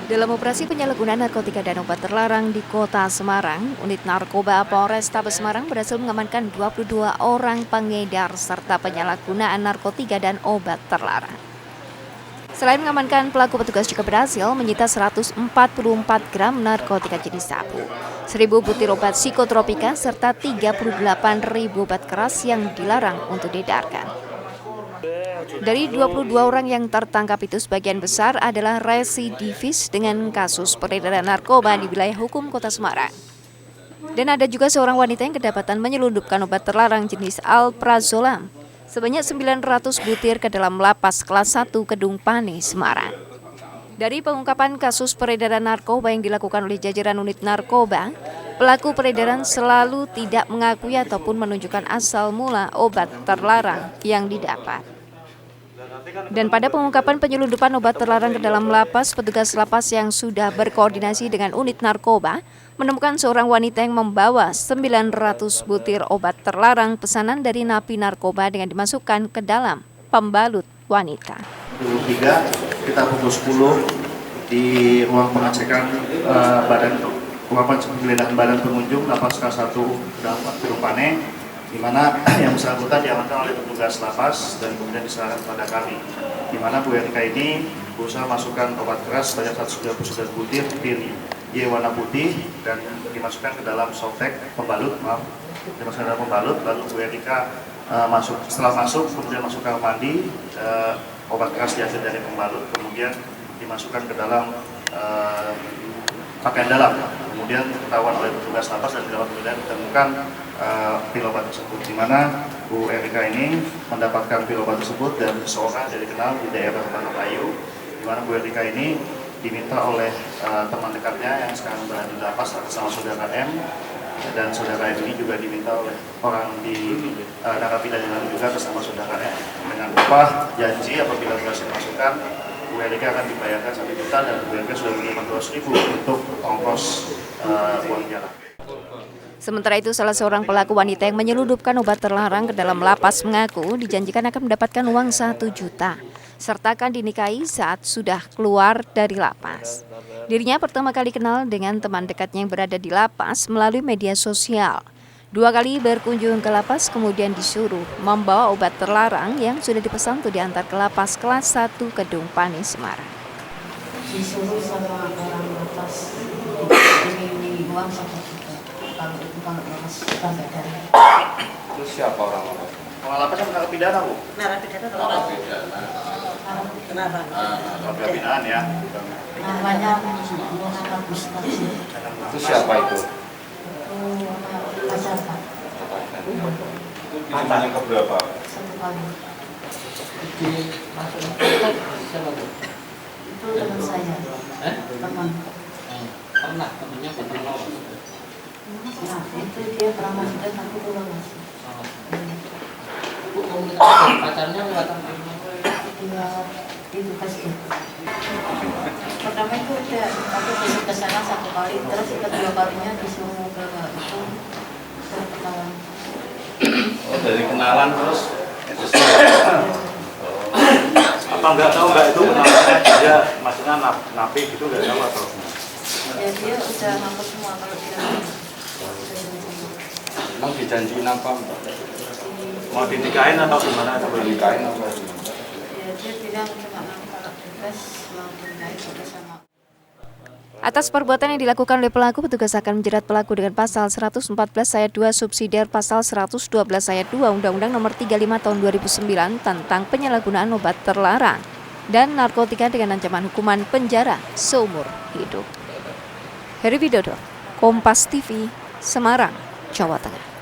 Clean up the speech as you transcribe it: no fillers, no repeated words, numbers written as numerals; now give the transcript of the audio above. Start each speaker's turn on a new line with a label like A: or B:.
A: Dalam operasi penyalahgunaan narkotika dan obat terlarang di Kota Semarang, unit narkoba Polrestabes Semarang berhasil mengamankan 22 orang pengedar serta penyalahgunaan narkotika dan obat terlarang. Selain mengamankan pelaku, petugas juga berhasil menyita 144 gram narkotika jenis sabu, 1.000 butir obat psikotropika, serta 38.000 obat keras yang dilarang untuk diedarkan. Dari 22 orang yang tertangkap itu, sebagian besar adalah residivis dengan kasus peredaran narkoba di wilayah hukum Kota Semarang. Dan ada juga seorang wanita yang kedapatan menyelundupkan obat terlarang jenis alprazolam sebanyak 900 butir ke dalam lapas kelas 1 Kedung Pane, Semarang. Dari pengungkapan kasus peredaran narkoba yang dilakukan oleh jajaran unit narkoba, pelaku peredaran selalu tidak mengakui ataupun menunjukkan asal mula obat terlarang yang didapat. Dan pada pengungkapan penyelundupan obat terlarang ke dalam lapas, petugas lapas yang sudah berkoordinasi dengan unit narkoba menemukan seorang wanita yang membawa 900 butir obat terlarang pesanan dari napi narkoba dengan dimasukkan ke dalam pembalut wanita.
B: 23 kita pukul 10 di ruang pengecekan penggeledahan badan pengunjung lapas kelas 1 Kedung Pane, di mana yang bersangkutan diamankan oleh petugas lapas dan kemudian diserahkan kepada kami. Di mana Bu Erika ini berusaha masukkan obat keras sebanyak 199 butir pil Y warna putih dan dimasukkan ke dalam softtek pembalut, dimasukkan ke dalam pembalut. Lalu Bu Erika setelah masuk kemudian masuk ke kamar mandi, obat keras diambil dari pembalut, kemudian dimasukkan ke dalam pakaian dalam. Kemudian ketahuan oleh petugas lapas dan dalam penggeledahan ditemukan pil obat tersebut, di mana Bu Erika ini mendapatkan pil obat tersebut dari seseorang yang dikenal di daerah Manokayu, di mana Bu Erika ini diminta oleh teman dekatnya yang sekarang berada di lapas atas nama saudara M, dan saudara M ini juga diminta oleh orang di narapidana juga atas nama saudara M dengan upah janji apabila berhasil dimasukkan Bu Erika akan dibayarkan 1 juta dan Bu Erika sudah menerima 200.000 untuk ongkos uang jalan.
A: Sementara itu, salah seorang pelaku wanita yang menyelundupkan obat terlarang ke dalam lapas mengaku dijanjikan akan mendapatkan uang 1 juta, serta akan dinikahi saat sudah keluar dari lapas. Dirinya pertama kali kenal dengan teman dekatnya yang berada di lapas melalui media sosial. 2 kali berkunjung ke lapas, kemudian disuruh membawa obat terlarang yang sudah dipesan untuk diantar ke lapas kelas 1 Kedung Pane, Semarang.
C: Disuruh sama orang lapas ini uang 1 juta. Kalau itu kalau lapas sampai dari.
D: Itu siapa orang lapas?
B: Orang lapas yang narapidana, Bu?
C: Narapidana. Kenapa?
B: Narapidana ya.
C: Namanya Muhammad Mustafa.
D: Itu siapa itu?
C: Pacar Pak.
D: Pacar yang keberapa?
C: 1 kali. Itu teman saya. Teman.
E: Pernah temennya pernah.
C: Nah, itu dia pernah masuk dan aku belum masuk.
E: Bu, komunikasi pacarnya lewat apa?
C: Dia itu Facebook. Pertama itu aku besok ke sana 1 kali, terus kedua kalinya disuruh ke itu ketahuan.
D: Oh, dari kenalan terus?
B: Apa nggak tahu nggak itu namanya dia maksudnya napi gitu nggak tahu atau?
C: Ya dia udah ngaku semua kalau dia.
D: Emang dijanjiin apa?
B: Mau dinikahin atau gimana?
D: Atau nikahin apa?
C: Ya dia bilang cuma kalau bebas mau dinikahin sama.
A: Atas perbuatan yang dilakukan oleh pelaku, petugas akan menjerat pelaku dengan pasal 114 ayat 2 subsidiar pasal 112 ayat 2 Undang-Undang Nomor 35 Tahun 2009 tentang penyalahgunaan obat terlarang dan narkotika dengan ancaman hukuman penjara seumur hidup. Heri Widodo, Kompas TV, Semarang, Jawa Tengah.